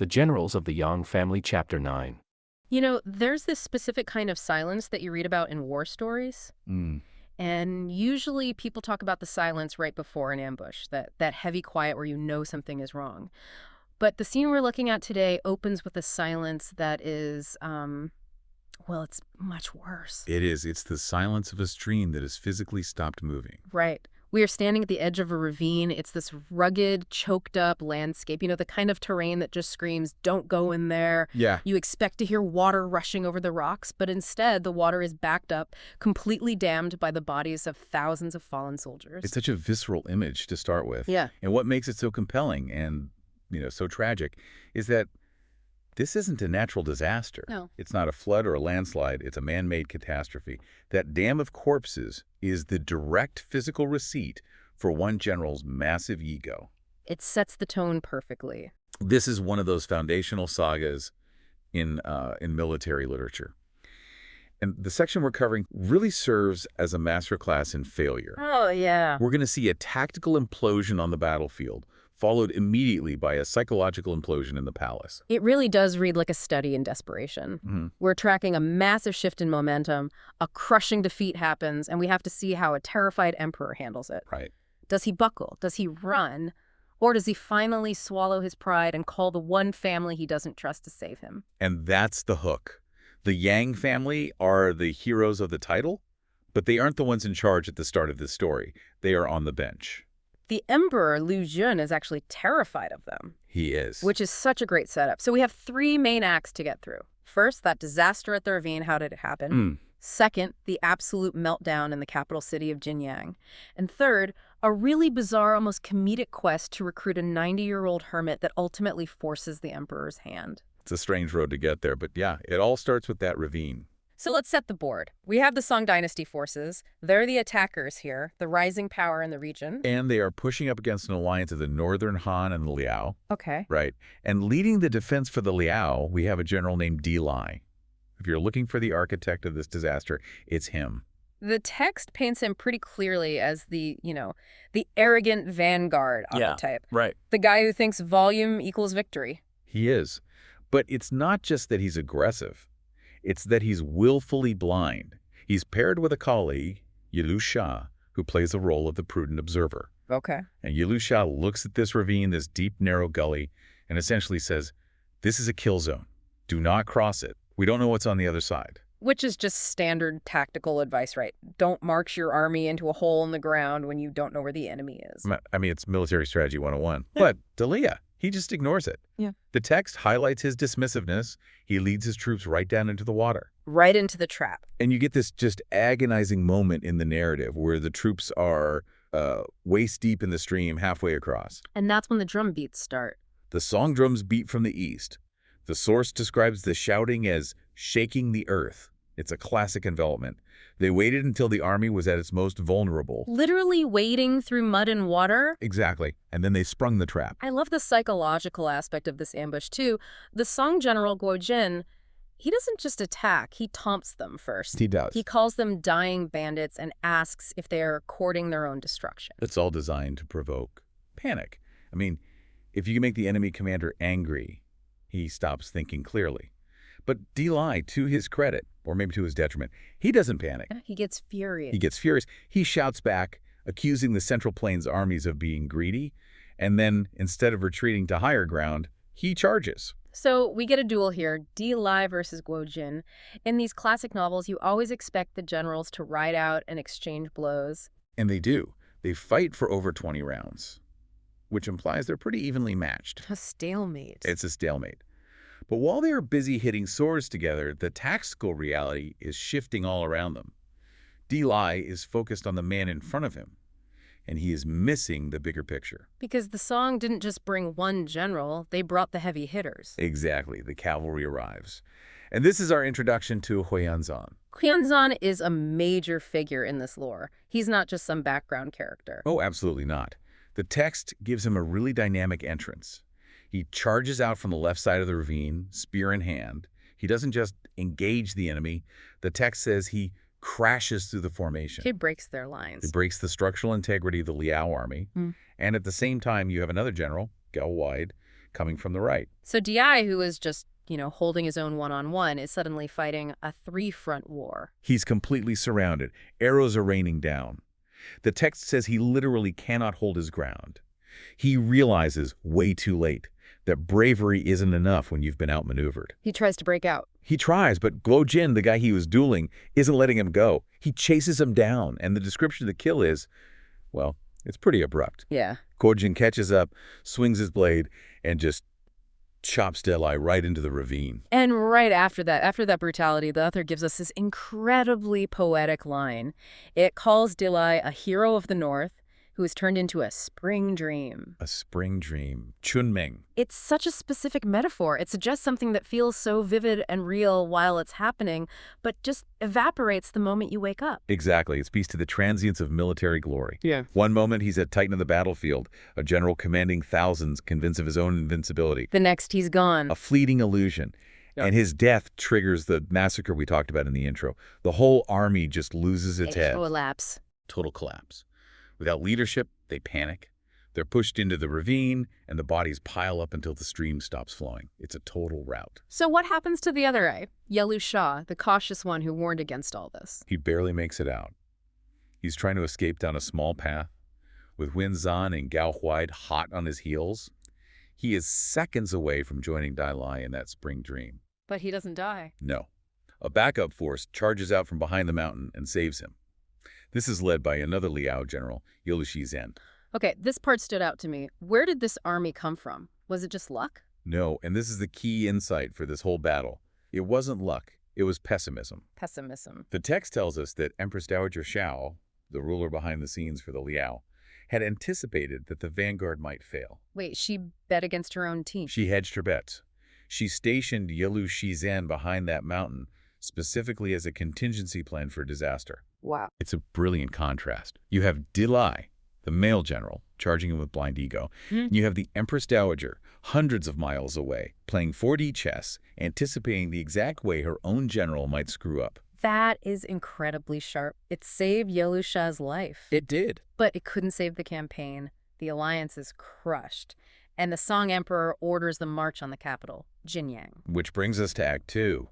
The Generals of the Yang Family, Chapter 9. You know, there's this specific kind of silence that you read about in war stories. Mm. And usually people talk about the silence right before an ambush, that heavy quiet where you know something is wrong. But the scene we're looking at today opens with a silence that is, well, it's much worse. It is. It's the silence of a stream that has physically stopped moving. Right. We are standing at the edge of a ravine. It's this rugged, choked up landscape, you know, the kind of terrain that just screams, don't go in there. Yeah. You expect to hear water rushing over the rocks, but instead the water is backed up, completely dammed by the bodies of thousands of fallen soldiers. It's such a visceral image to start with. Yeah. And what makes it so compelling and, so tragic is that this isn't a natural disaster. No. It's not a flood or a landslide. It's a man-made catastrophe. That dam of corpses is the direct physical receipt for one general's massive ego. It sets the tone perfectly. This is one of those foundational sagas in military literature. And the section we're covering really serves as a masterclass in failure. Oh, yeah. We're going to see a tactical implosion on the battlefield, followed immediately by a psychological implosion in the palace. It really does read like a study in desperation. Mm-hmm. We're tracking a massive shift in momentum, a crushing defeat happens, and we have to see how a terrified emperor handles it. Right. Does he buckle? Does he run? Or does he finally swallow his pride and call the one family he doesn't trust to save him? And that's the hook. The Yang family are the heroes of the title, but they aren't the ones in charge at the start of this story. They are on the bench. The emperor, Lu Jun, is actually terrified of them. He is. Which is such a great setup. So we have three main acts to get through. First, that disaster at the ravine. How did it happen? Second, the absolute meltdown in the capital city of Jinyang. And third, a really bizarre, almost comedic quest to recruit a 90-year-old hermit that ultimately forces the emperor's hand. It's a strange road to get there, but yeah, it all starts with that ravine. So let's set the board. We have the Song Dynasty forces. They're the attackers here, the rising power in the region. And they are pushing up against an alliance of the Northern Han and the Liao. Okay. Right. And leading the defense for the Liao, we have a general named Di Lai. If you're looking for the architect of this disaster, it's him. The text paints him pretty clearly as the arrogant vanguard archetype. Right. The guy who thinks volume equals victory. He is. But it's not just that he's aggressive. It's that he's willfully blind. He's paired with a colleague, Yilu Sha, who plays the role of the prudent observer. Okay. And Yilu Sha looks at this ravine, this deep, narrow gully, and essentially says, this is a kill zone. Do not cross it. We don't know what's on the other side. Which is just standard tactical advice, right? Don't march your army into a hole in the ground when you don't know where the enemy is. I mean, it's military strategy 101. But Dalia, he just ignores it. Yeah. The text highlights his dismissiveness. He leads his troops right down into the water. Right into the trap. And you get this just agonizing moment in the narrative where the troops are waist deep in the stream halfway across. And that's when the drum beats start. The song drums beat from the east. The source describes the shouting as shaking the earth. It's a classic envelopment. They waited until the army was at its most vulnerable. Literally wading through mud and water? Exactly. And then they sprung the trap. I love the psychological aspect of this ambush, too. The Song general Guo Jin, he doesn't just attack, he taunts them first. He does. He calls them dying bandits and asks if they are courting their own destruction. It's all designed to provoke panic. I mean, if you can make the enemy commander angry, he stops thinking clearly. But Di Lai, to his credit, or maybe to his detriment, he doesn't panic. He gets furious. He gets furious. He shouts back, accusing the Central Plains armies of being greedy, and then, instead of retreating to higher ground, he charges. So we get a duel here, Di Lai versus Guo Jin. In these classic novels, you always expect the generals to ride out and exchange blows. And they do. They fight for over 20 rounds, which implies they're pretty evenly matched. A stalemate. It's a stalemate. But while they are busy hitting swords together, the tactical reality is shifting all around them. Di Lai is focused on the man in front of him, and he is missing the bigger picture. Because the Song didn't just bring one general, they brought the heavy hitters. Exactly. The cavalry arrives. And this is our introduction to Huyanzan. Huyanzan is a major figure in this lore. He's not just some background character. Oh, absolutely not. The text gives him a really dynamic entrance. He charges out from the left side of the ravine, spear in hand. He doesn't just engage the enemy. The text says he crashes through the formation. He breaks their lines. It breaks the structural integrity of the Liao army. And at the same time, you have another general, Gao Wide. coming from the right. So Di, who is just, holding his own one-on-one, is suddenly fighting a three-front war. He's completely surrounded. Arrows are raining down. The text says he literally cannot hold his ground. He realizes way too late that bravery isn't enough when you've been outmaneuvered. He tries to break out. He tries, but Guo Jin, the guy he was dueling, isn't letting him go. He chases him down, and the description of the kill is, well, it's pretty abrupt. Yeah. Guo Jin catches up, swings his blade, and just chops Delai right into the ravine. And right after that brutality, the author gives us this incredibly poetic line. It calls Delai a hero of the North who is turned into a spring dream. A spring dream. Chunming. It's such a specific metaphor. It suggests something that feels so vivid and real while it's happening, but just evaporates the moment you wake up. Exactly. It speaks to the transience of military glory. Yeah. One moment he's a titan of the battlefield, a general commanding thousands, convinced of his own invincibility. The next he's gone. A fleeting illusion. Yeah. And his death triggers the massacre we talked about in the intro. The whole army just loses its head. Collapse. Total collapse. Without leadership, they panic. They're pushed into the ravine, and the bodies pile up until the stream stops flowing. It's a total rout. So what happens to the other eye? Yelu Sha, the cautious one who warned against all this. He barely makes it out. He's trying to escape down a small path. With Wen Zan and Gao Huai hot on his heels, he is seconds away from joining Dai Lai in that spring dream. But he doesn't die. No. A backup force charges out from behind the mountain and saves him. This is led by another Liao general, Yilu Shizhen. Okay, this part stood out to me. Where did this army come from? Was it just luck? No, and this is the key insight for this whole battle. It wasn't luck. It was pessimism. Pessimism. The text tells us that Empress Dowager Xiao, the ruler behind the scenes for the Liao, had anticipated that the vanguard might fail. Wait, she bet against her own team. She hedged her bets. She stationed Yilu Shizhen behind that mountain, specifically as a contingency plan for disaster. Wow. It's a brilliant contrast. You have Delai, the male general, charging him with blind ego. You have the Empress Dowager, hundreds of miles away, playing 4D chess, anticipating the exact way her own general might screw up. That is incredibly sharp. It saved Yilu Sha's life. It did. But it couldn't save the campaign. The alliance is crushed. And the Song Emperor orders the march on the capital, Jinyang. Which brings us to Act 2.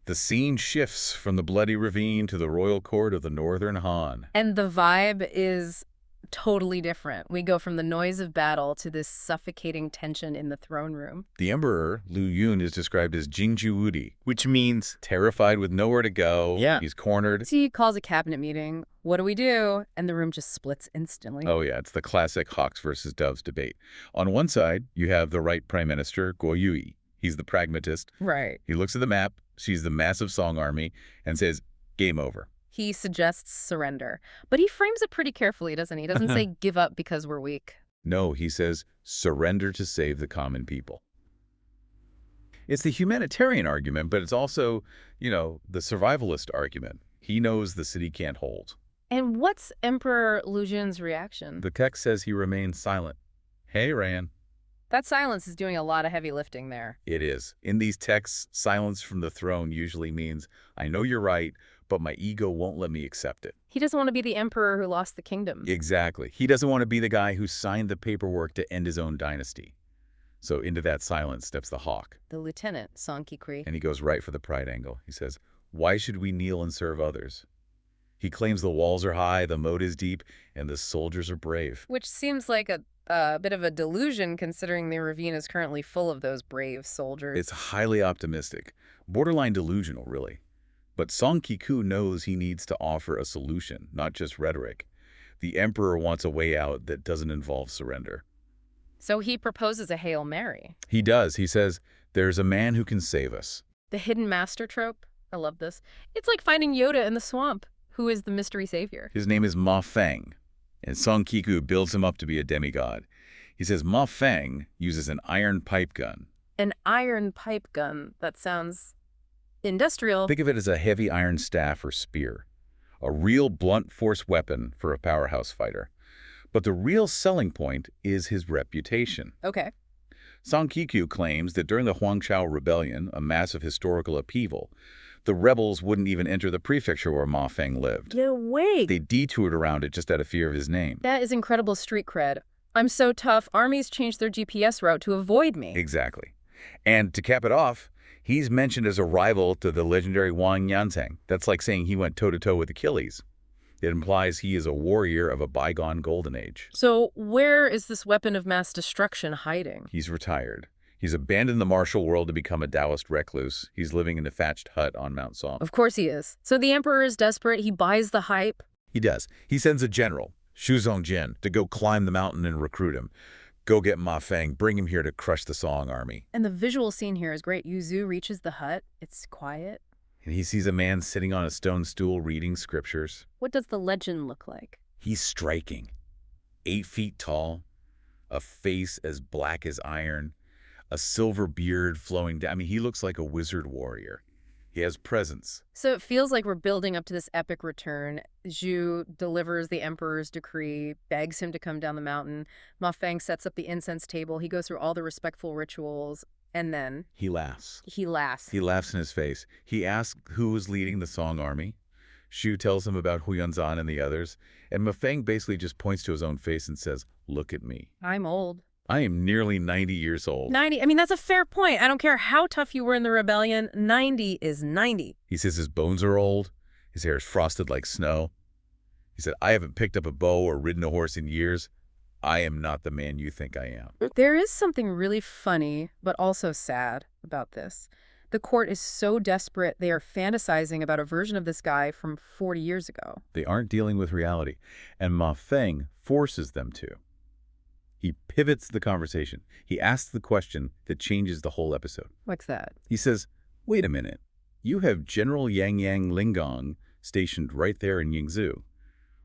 The scene shifts from the bloody ravine to the royal court of the Northern Han. And the vibe is totally different. We go from the noise of battle to this suffocating tension in the throne room. The emperor, Lu Yun, is described as Jingju Wudi, which means terrified with nowhere to go. Yeah. He's cornered. He calls a cabinet meeting. What do we do? And the room just splits instantly. Oh, yeah. It's the classic hawks versus doves debate. On one side, you have the right prime minister, Guo Yui. He's the pragmatist. Right. He looks at the map, sees the massive Song army, and says, game over. He suggests surrender. But he frames it pretty carefully, doesn't he? He doesn't say give up because we're weak. No, he says surrender to save the common people. It's the humanitarian argument, but it's also, the survivalist argument. He knows the city can't hold. And what's Emperor Lu Jun's reaction? The text says he remains silent. Hey, Ran. That silence is doing a lot of heavy lifting there. It is. In these texts, silence from the throne usually means, I know you're right, but my ego won't let me accept it. He doesn't want to be the emperor who lost the kingdom. Exactly. He doesn't want to be the guy who signed the paperwork to end his own dynasty. So into that silence steps the hawk. The lieutenant, Song Kikri. And he goes right for the pride angle. He says, why should we kneel and serve others? He claims the walls are high, the moat is deep, and the soldiers are brave. Which seems like a bit of a delusion considering the ravine is currently full of those brave soldiers. It's highly optimistic, borderline delusional, really. But Song Kiku knows he needs to offer a solution, not just rhetoric. The emperor wants a way out that doesn't involve surrender. So he proposes a Hail Mary. He does. He says, there's a man who can save us. The hidden master trope. I love this. It's like finding Yoda in the swamp. Who is the mystery savior? His name is Ma Feng, and Song Kiku builds him up to be a demigod. He says Ma Feng uses an iron pipe gun. An iron pipe gun? That sounds industrial. Think of it as a heavy iron staff or spear. A real blunt force weapon for a powerhouse fighter. But the real selling point is his reputation. Okay. Song Kiku claims that during the Huangshao Rebellion, a massive historical upheaval, the rebels wouldn't even enter the prefecture where Ma Feng lived. No way. They detoured around it just out of fear of his name. That is incredible street cred. I'm so tough, armies change their GPS route to avoid me. Exactly. And to cap it off, he's mentioned as a rival to the legendary Wang Yanzhang. That's like saying he went toe-to-toe with Achilles. It implies he is a warrior of a bygone golden age. So where is this weapon of mass destruction hiding? He's retired. He's abandoned the martial world to become a Taoist recluse. He's living in a thatched hut on Mount Song. Of course he is. So the emperor is desperate. He buys the hype. He does. He sends a general, Xu Zongjin, to go climb the mountain and recruit him. Go get Ma Feng, bring him here to crush the Song army. And the visual scene here is great. Yu Zu reaches the hut. It's quiet. And he sees a man sitting on a stone stool reading scriptures. What does the legend look like? He's striking. 8 feet tall, a face as black as iron, a silver beard flowing down. I mean, he looks like a wizard warrior. He has presence. So it feels like we're building up to this epic return. Zhu delivers the emperor's decree, begs him to come down the mountain. Ma Feng sets up the incense table. He goes through all the respectful rituals, and then He laughs. he laughs. He laughs in his face. He asks who was leading the Song army. Xu tells him about Huyanzan and the others, and Ma Feng basically just points to his own face and says, "Look at me. I'm old. I am nearly 90 years old." 90. I mean, that's a fair point. I don't care how tough you were in the rebellion. 90 is 90. He says his bones are old. His hair is frosted like snow. He said, "I haven't picked up a bow or ridden a horse in years. I am not the man you think I am." There is something really funny, but also sad about this. The court is so desperate, they are fantasizing about a version of this guy from 40 years ago. They aren't dealing with reality, and Ma Feng forces them to. He pivots the conversation. He asks the question that changes the whole episode. What's that? He says, "Wait a minute. You have General Yang Yang Lingong stationed right there in Yingzhou.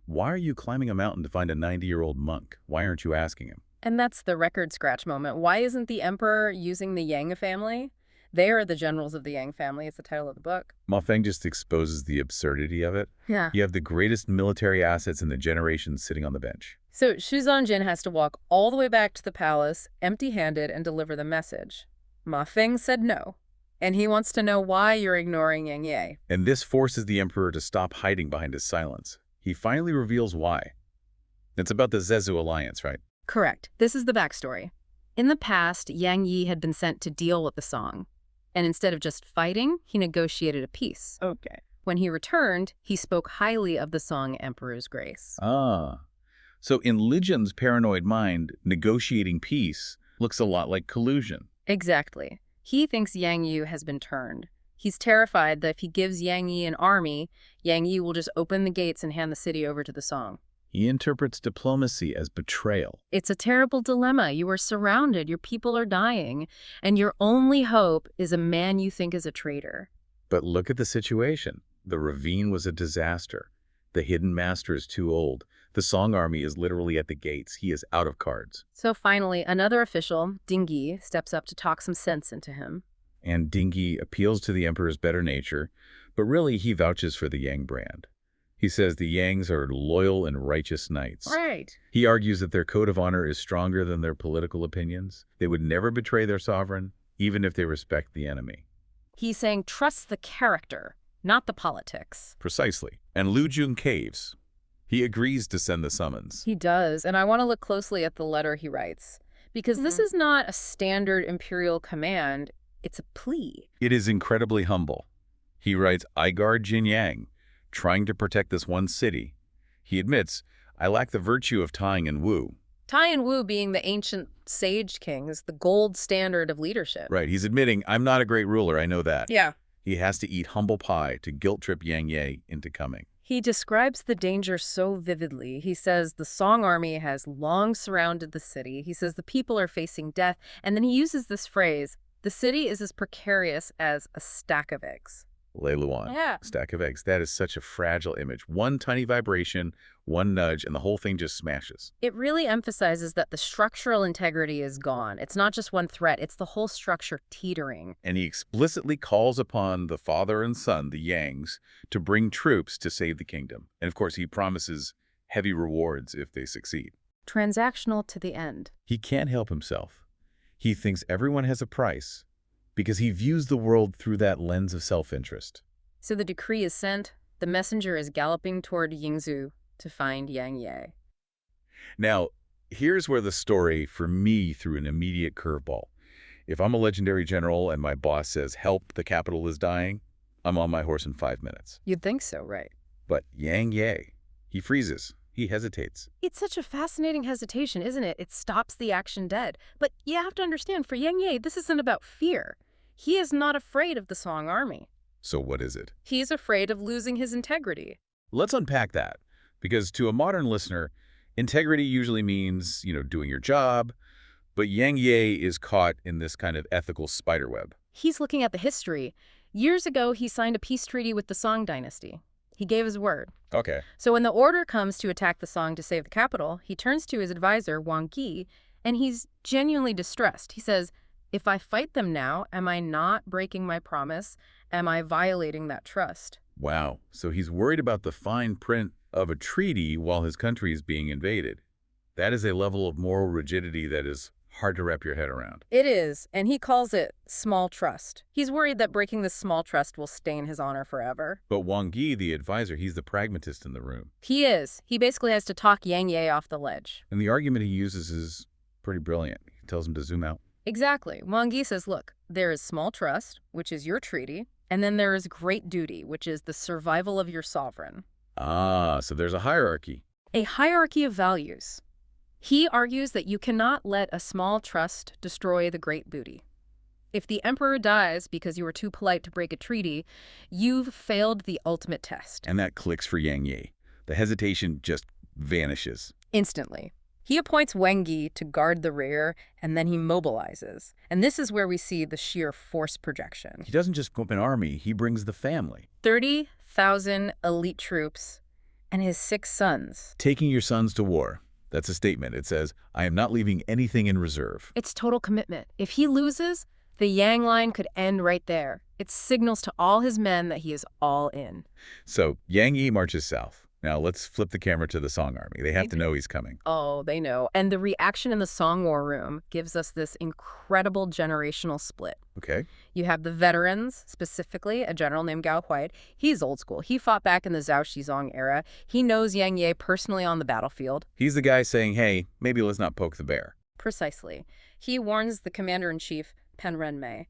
Why are you climbing a mountain to find a 90-year-old monk? Why aren't you asking him?" And that's the record scratch moment. Why isn't the emperor using the Yang family? They are the generals of the Yang family. It's the title of the book. Ma Feng just exposes the absurdity of it. Yeah. You have the greatest military assets in the generation sitting on the bench. So Xu Zongjin has to walk all the way back to the palace, empty-handed, and deliver the message. Ma Feng said no. And he wants to know why you're ignoring Yang Ye. And this forces the emperor to stop hiding behind his silence. He finally reveals why. It's about the Zezu alliance, right? Correct. This is the backstory. In the past, Yang Yi had been sent to deal with the Song. And instead of just fighting, he negotiated a peace. Okay. When he returned, he spoke highly of the Song Emperor's grace. Ah. So in Lijun's paranoid mind, negotiating peace looks a lot like collusion. Exactly. He thinks Yang Yu has been turned. He's terrified that if he gives Yang Yi an army, Yang Yi will just open the gates and hand the city over to the Song. He interprets diplomacy as betrayal. It's a terrible dilemma. You are surrounded, your people are dying, and your only hope is a man you think is a traitor. But look at the situation. The ravine was a disaster. The hidden master is too old. The Song army is literally at the gates. He is out of cards. So finally, another official, Ding Yi, steps up to talk some sense into him. And Dingyi appeals to the emperor's better nature, but really he vouches for the Yang brand. He says the Yangs are loyal and righteous knights. Right. He argues that their code of honor is stronger than their political opinions. They would never betray their sovereign, even if they respect the enemy. He's saying trust the character, not the politics. Precisely. And Lu Jun caves. He agrees to send the summons. He does, and I want to look closely at the letter he writes. Because this is not a standard imperial command, it's a plea. It is incredibly humble. He writes, "I guard Jinyang, trying to protect this one city." He admits, "I lack the virtue of Tang and Wu." Tai and Wu being the ancient sage kings, the gold standard of leadership. Right, he's admitting, "I'm not a great ruler, I know that." Yeah. He has to eat humble pie to guilt-trip Yang Ye into coming. He describes the danger so vividly. He says the Song army has long surrounded the city. He says the people are facing death. And then he uses this phrase, the city is as precarious as a stack of eggs. Lei Luan, Yeah. stack of eggs. That is such a fragile image. One tiny vibration, one nudge, and the whole thing just smashes. It really emphasizes that the structural integrity is gone. It's not just one threat, it's the whole structure teetering. And he explicitly calls upon the father and son, the Yangs, to bring troops to save the kingdom. And of course, he promises heavy rewards if they succeed. Transactional to the end. He can't help himself. He thinks everyone has a price because he views the world through that lens of self-interest. So the decree is sent. The messenger is galloping toward Yingzhou to find Yang Ye. Now, Here's where the story, for me, threw an immediate curveball. If I'm a legendary general and my boss says, help, the capital is dying, I'm on my horse in 5 minutes. You'd think so, right? But Yang Ye, he freezes. He hesitates. It's such a fascinating hesitation, isn't it? It stops the action dead. But you have to understand, for Yang Ye, this isn't about fear. He is not afraid of the Song army. So what is it? He's afraid of losing his integrity. Let's unpack that. Because to a modern listener, integrity usually means, doing your job. But Yang Ye is caught in this kind of ethical spiderweb. He's looking at the history. Years ago, he signed a peace treaty with the Song dynasty. He gave his word. Okay. So when the order comes to attack the Song to save the capital, he turns to his advisor, Wang Ge, and he's genuinely distressed. He says, if I fight them now, am I not breaking my promise? Am I violating that trust? Wow. So he's worried about the fine print of a treaty while his country is being invaded. That is a level of moral rigidity that is hard to wrap your head around. It is, and he calls it small trust. He's worried that breaking this small trust will stain his honor forever. But Wang Ge, the advisor, he's the pragmatist in the room. He is. He basically has to talk Yang Ye off the ledge. And the argument he uses is pretty brilliant. He tells him to zoom out. Exactly. Wang Ge says, look, there is small trust, which is your treaty, and then there is great duty, which is the survival of your sovereign. Ah, so there's a hierarchy. A hierarchy of values. He argues that you cannot let a small trust destroy the great booty. If the emperor dies because you were too polite to break a treaty, you've failed the ultimate test. And that clicks for Yang Ye. The hesitation just vanishes. Instantly. He appoints Wang Ge to guard the rear, and then he mobilizes. And this is where we see the sheer force projection. He doesn't just go up an army, he brings the family. 30,000 elite troops and his 6 sons. Taking your sons to war. That's a statement. It says, I am not leaving anything in reserve. It's total commitment. If he loses, the Yang line could end right there. It signals to all his men that he is all in. So Yang Ye marches south. Now let's flip the camera to the Song army. They have to know he's coming. Oh, they know. And the reaction in the Song War Room gives us this incredible generational split. Okay. You have the veterans, specifically a general named Gao Huai. He's old school. He fought back in the Zhao Xizong era. He knows Yang Ye personally on the battlefield. He's the guy saying, hey, maybe let's not poke the bear. Precisely. He warns the commander-in-chief, Pan Renmei.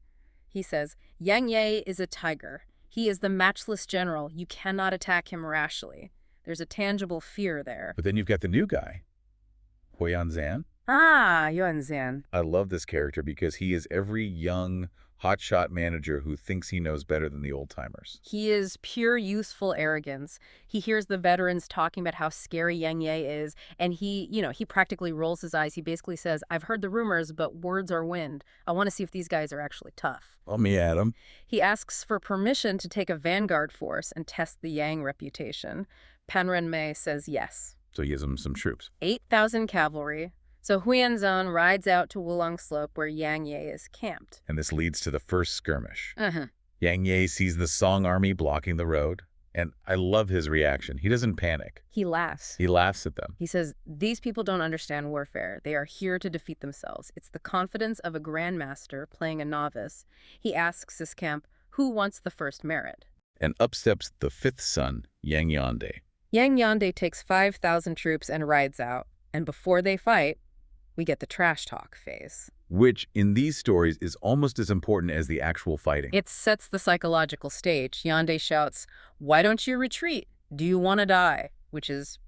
He says, Yang Ye is a tiger. He is the matchless general. You cannot attack him rashly. There's a tangible fear there. But then you've got the new guy, Huyan Zan. Ah, Yuan Zan. I love this character because he is every young, hotshot manager who thinks he knows better than the old-timers. He is pure youthful arrogance. He hears the veterans talking about how scary Yang Ye is, and he practically rolls his eyes. He basically says, I've heard the rumors, but words are wind. I want to see if these guys are actually tough. Let me at him. He asks for permission to take a vanguard force and test the Yang reputation. Pan Renmei says yes. So he gives him some troops. 8,000 cavalry. So Huyan Zan rides out to Wulong Slope where Yang Ye is camped. And this leads to the first skirmish. Uh-huh. Yang Ye sees the Song army blocking the road, and I love his reaction. He doesn't panic. He laughs. He laughs at them. He says, these people don't understand warfare. They are here to defeat themselves. It's the confidence of a grandmaster playing a novice. He asks his camp, who wants the first merit? And up steps the 5th son, Yang Yande. Yang Yande takes 5,000 troops and rides out. And before they fight, we get the trash talk phase. Which, in these stories, is almost as important as the actual fighting. It sets the psychological stage. Yande shouts, why don't you retreat? Do you want to die? Which is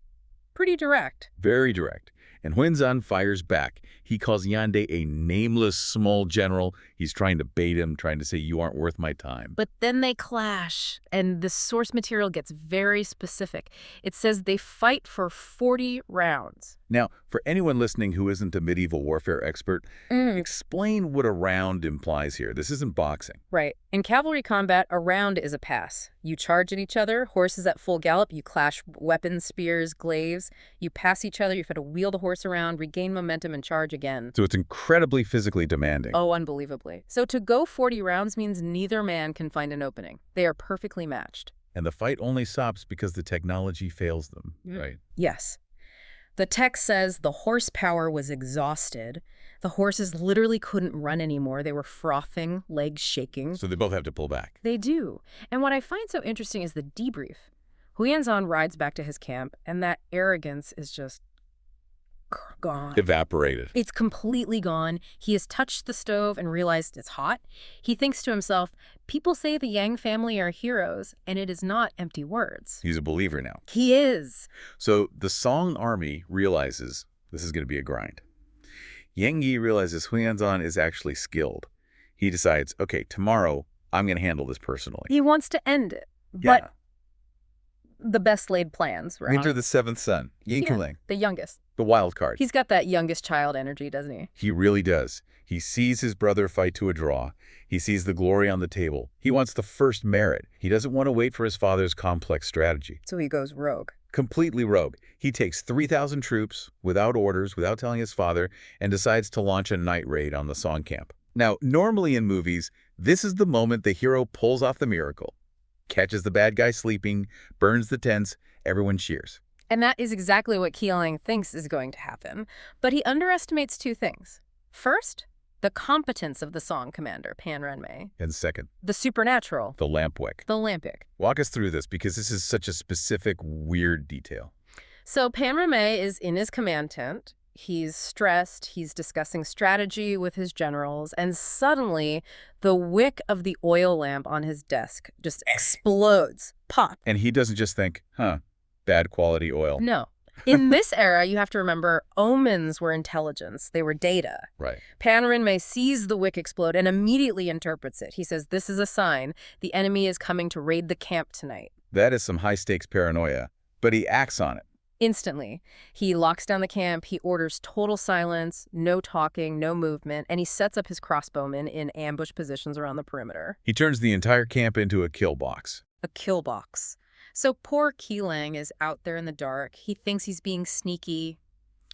pretty direct. Very direct. And Huyan fires back. He calls Yande a nameless small general. He's trying to bait him, trying to say, you aren't worth my time. But then they clash, and the source material gets very specific. It says they fight for 40 rounds. Now, for anyone listening who isn't a medieval warfare expert, explain what a round implies here. This isn't boxing. Right. In cavalry combat, a round is a pass. You charge at each other, horses at full gallop, you clash weapons, spears, glaives. You pass each other, you've got to wheel the horse around, regain momentum, and charge again. So it's incredibly physically demanding. Oh, unbelievably. So to go 40 rounds means neither man can find an opening. They are perfectly matched. And the fight only stops because the technology fails them, right? Yes. The text says the horsepower was exhausted. The horses literally couldn't run anymore. They were frothing, legs shaking. So they both have to pull back. They do. And what I find so interesting is the debrief. Huyan Zan rides back to his camp, and that arrogance is just gone. Evaporated. It's completely gone. He has touched the stove and realized it's hot. He thinks to himself, people say the Yang family are heroes, and it is not empty words. He's a believer now. He is. So the Song army realizes this is going to be a grind. Yang Yi realizes Huyanzan is actually skilled. He decides, okay, tomorrow I'm going to handle this personally. He wants to end it, Yeah. but the best laid plans, right? Enter the seventh son, Yin Keling, The youngest. the wild card. He's got that youngest child energy, doesn't he? He really does. He sees his brother fight to a draw. He sees the glory on the table. He wants the first merit. He doesn't want to wait for his father's complex strategy. So he goes rogue. Completely rogue. He takes 3,000 troops without orders, without telling his father, and decides to launch a night raid on the Song camp. Now, normally in movies, this is the moment the hero pulls off the miracle. Catches the bad guy sleeping, burns the tents, everyone cheers. And that is exactly what Keeling thinks is going to happen. But he underestimates two things. First, the competence of the Song commander, Pan Renmei. And second, The supernatural. the lampwick. The Lampic. Walk us through this because this is such a specific, weird detail. So Pan Renmei is in his command tent. He's stressed. He's discussing strategy with his generals. And suddenly, the wick of the oil lamp on his desk just explodes. Pop. And he doesn't just think, bad quality oil. No. In this era, you have to remember, omens were intelligence. They were data. Right. Pan Renmei sees the wick explode and immediately interprets it. He says, this is a sign. The enemy is coming to raid the camp tonight. That is some high-stakes paranoia, but he acts on it. Instantly, he locks down the camp, he orders total silence, no talking, no movement, and he sets up his crossbowmen in ambush positions around the perimeter. He turns the entire camp into a kill box. A kill box. So poor Keeling is out there in the dark. He thinks he's being sneaky.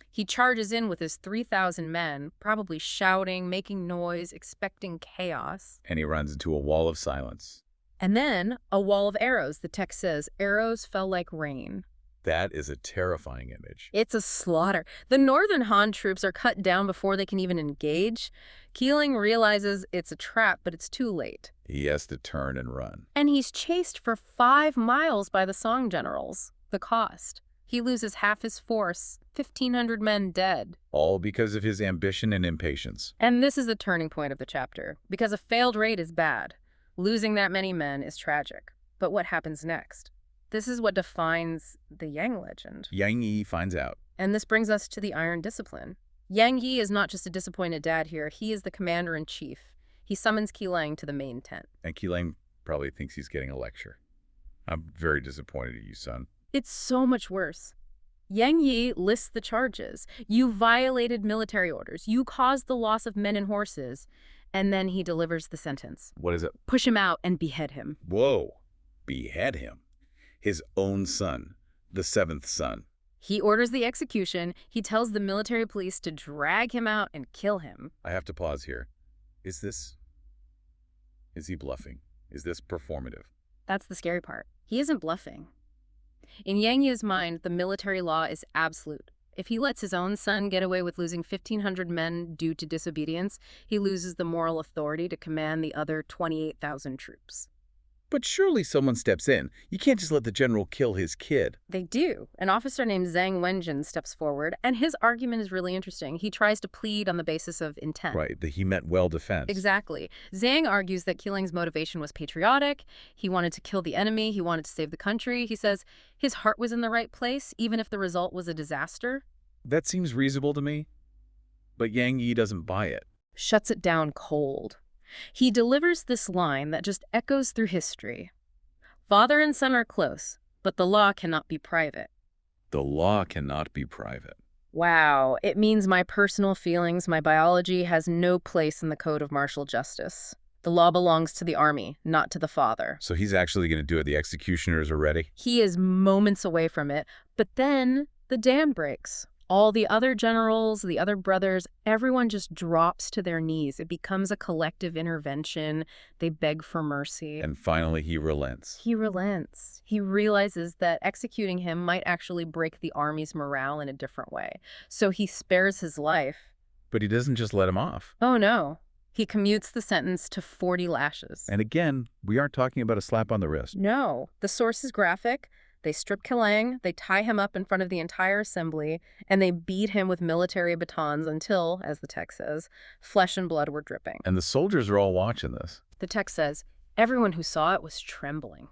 He charges in with his 3,000 men, probably shouting, making noise, expecting chaos. And he runs into a wall of silence. And then a wall of arrows. The text says, arrows fell like rain. That is a terrifying image. It's a slaughter. The Northern Han troops are cut down before they can even engage. Keeling realizes it's a trap, but it's too late. He has to turn and run. And he's chased for 5 miles by the Song generals. The cost. He loses half his force, 1,500 men dead. All because of his ambition and impatience. And this is the turning point of the chapter, because a failed raid is bad. Losing that many men is tragic. But what happens next? This is what defines the Yang legend. Yang Yi finds out. And this brings us to the Iron Discipline. Yang Yi is not just a disappointed dad here. He is the commander-in-chief. He summons Keeling to the main tent. And Keeling probably thinks he's getting a lecture. I'm very disappointed at you, son. It's so much worse. Yang Yi lists the charges. You violated military orders. You caused the loss of men and horses. And then he delivers the sentence. What is it? Push him out and behead him. Whoa. Behead him. His own son. The seventh son. He orders the execution. He tells the military police to drag him out and kill him. I have to pause here. Is he bluffing? Is this performative? That's the scary part. He isn't bluffing. In Yang Yi's mind, the military law is absolute. If he lets his own son get away with losing 1,500 men due to disobedience, he loses the moral authority to command the other 28,000 troops. But surely someone steps in. You can't just let the general kill his kid. They do. An officer named Zhang Wenjin steps forward, and his argument is really interesting. He tries to plead on the basis of intent. Right, that he meant well defense. Exactly. Zhang argues that Keeling's motivation was patriotic. He wanted to kill the enemy. He wanted to save the country. He says his heart was in the right place, even if the result was a disaster. That seems reasonable to me. But Yang Yi doesn't buy it. Shuts it down cold. He delivers this line that just echoes through history. Father and son are close, but the law cannot be private. The law cannot be private. Wow, it means my personal feelings, my biology has no place in the code of martial justice. The law belongs to the army, not to the father. So he's actually going to do it. The executioners are ready. He is moments away from it, but then the dam breaks. All the other generals, the other brothers, everyone just drops to their knees. It becomes a collective intervention. They beg for mercy. And finally he relents. He relents. He realizes that executing him might actually break the army's morale in a different way. So he spares his life. But he doesn't just let him off. Oh no. He commutes the sentence to 40 lashes. And again, we aren't talking about a slap on the wrist. No. The source is graphic. They strip Kelang, they tie him up in front of the entire assembly, and they beat him with military batons until, as the text says, flesh and blood were dripping. And the soldiers are all watching this. The text says, everyone who saw it was trembling.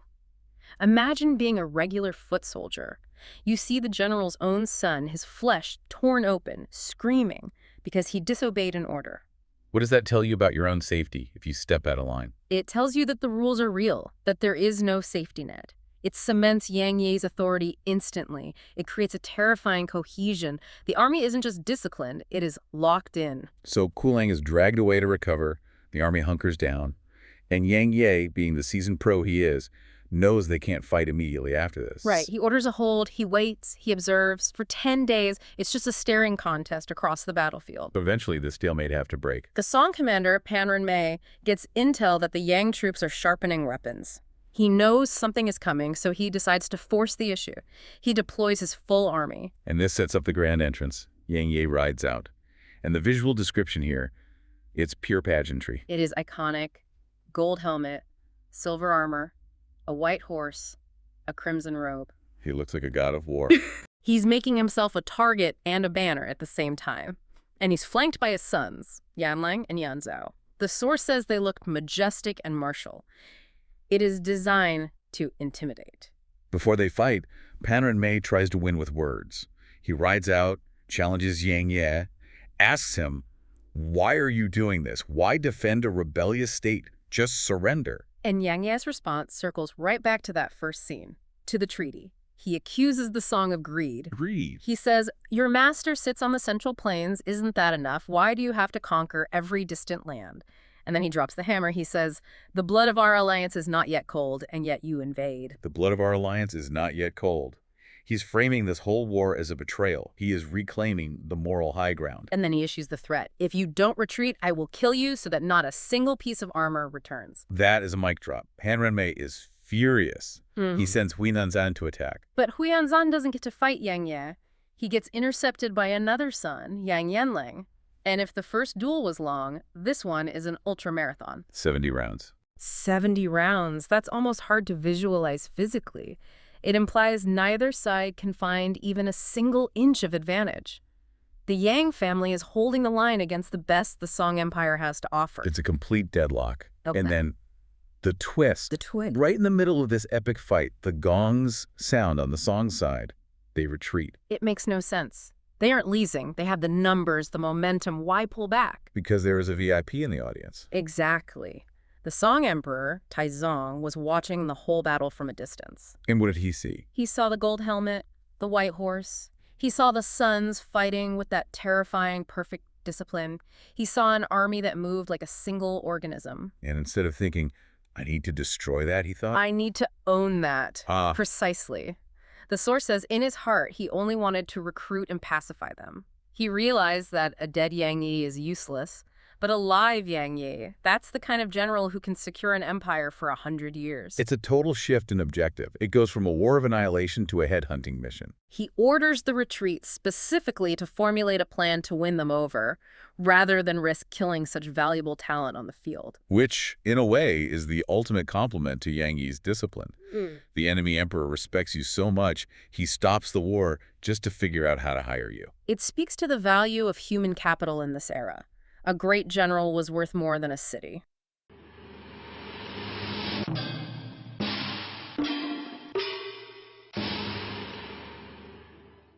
Imagine being a regular foot soldier. You see the general's own son, his flesh torn open, screaming because he disobeyed an order. What does that tell you about your own safety if you step out of line? It tells you that the rules are real, that there is no safety net. It cements Yang Ye's authority instantly. It creates a terrifying cohesion. The army isn't just disciplined, it is locked in. So Kulang is dragged away to recover, the army hunkers down, and Yang Ye, being the seasoned pro he is, knows they can't fight immediately after this. Right. He orders a hold, he waits, he observes. For 10 days, it's just a staring contest across the battlefield. But eventually the stalemate have to break. The Song commander, Pan Ren-mei, gets intel that the Yang troops are sharpening weapons. He knows something is coming, so he decides to force the issue. He deploys his full army. And this sets up the grand entrance. Yang Ye rides out. And the visual description here, it's pure pageantry. It is iconic. Gold helmet, silver armor, a white horse, a crimson robe. He looks like a god of war. He's making himself a target and a banner at the same time. And he's flanked by his sons, Yanlang and Yanzhao. The source says they look majestic and martial. It is designed to intimidate. Before they fight, Pan Ren-mei tries to win with words. He rides out, challenges Yang Ye, asks him, "Why are you doing this? Why defend a rebellious state? Just surrender." And Yang Ye's response circles right back to that first scene, to the treaty. He accuses the Song of greed. Greed. He says, your master sits on the Central Plains. Isn't that enough? Why do you have to conquer every distant land? And then he drops the hammer. He says, the blood of our alliance is not yet cold, and yet you invade. The blood of our alliance is not yet cold. He's framing this whole war as a betrayal. He is reclaiming the moral high ground. And then he issues the threat. If you don't retreat, I will kill you so that not a single piece of armor returns. That is a mic drop. Pan Ren-mei is furious. He sends Huinanzan to attack. But Huinanzan doesn't get to fight Yang Ye. He gets intercepted by another son, Yang Yanlang. And if the first duel was long, this one is an ultramarathon. 70 rounds. 70 rounds. That's almost hard to visualize physically. It implies neither side can find even a single inch of advantage. The Yang family is holding the line against the best the Song Empire has to offer. It's a complete deadlock. Okay. And then the twist. The twist. Right in the middle of this epic fight, the gongs sound on the Song side. They retreat. It makes no sense. They aren't leasing. They have the numbers, the momentum. Why pull back? Because there is a VIP in the audience. Exactly. The Song Emperor, Taizong, was watching the whole battle from a distance. And what did he see? He saw the gold helmet, the white horse. He saw the sons fighting with that terrifying, perfect discipline. He saw an army that moved like a single organism. And instead of thinking, I need to destroy that, he thought, I need to own that. Ah. Precisely. The source says in his heart, he only wanted to recruit and pacify them. He realized that a dead Yang Yi is useless, but a live Yang Yi, that's the kind of general who can secure an empire for 100 years. It's a total shift in objective. It goes from a war of annihilation to a headhunting mission. He orders the retreat specifically to formulate a plan to win them over, rather than risk killing such valuable talent on the field. Which, in a way, is the ultimate compliment to Yang Yi's discipline. The enemy emperor respects you so much, he stops the war just to figure out how to hire you. It speaks to the value of human capital in this era. A great general was worth more than a city.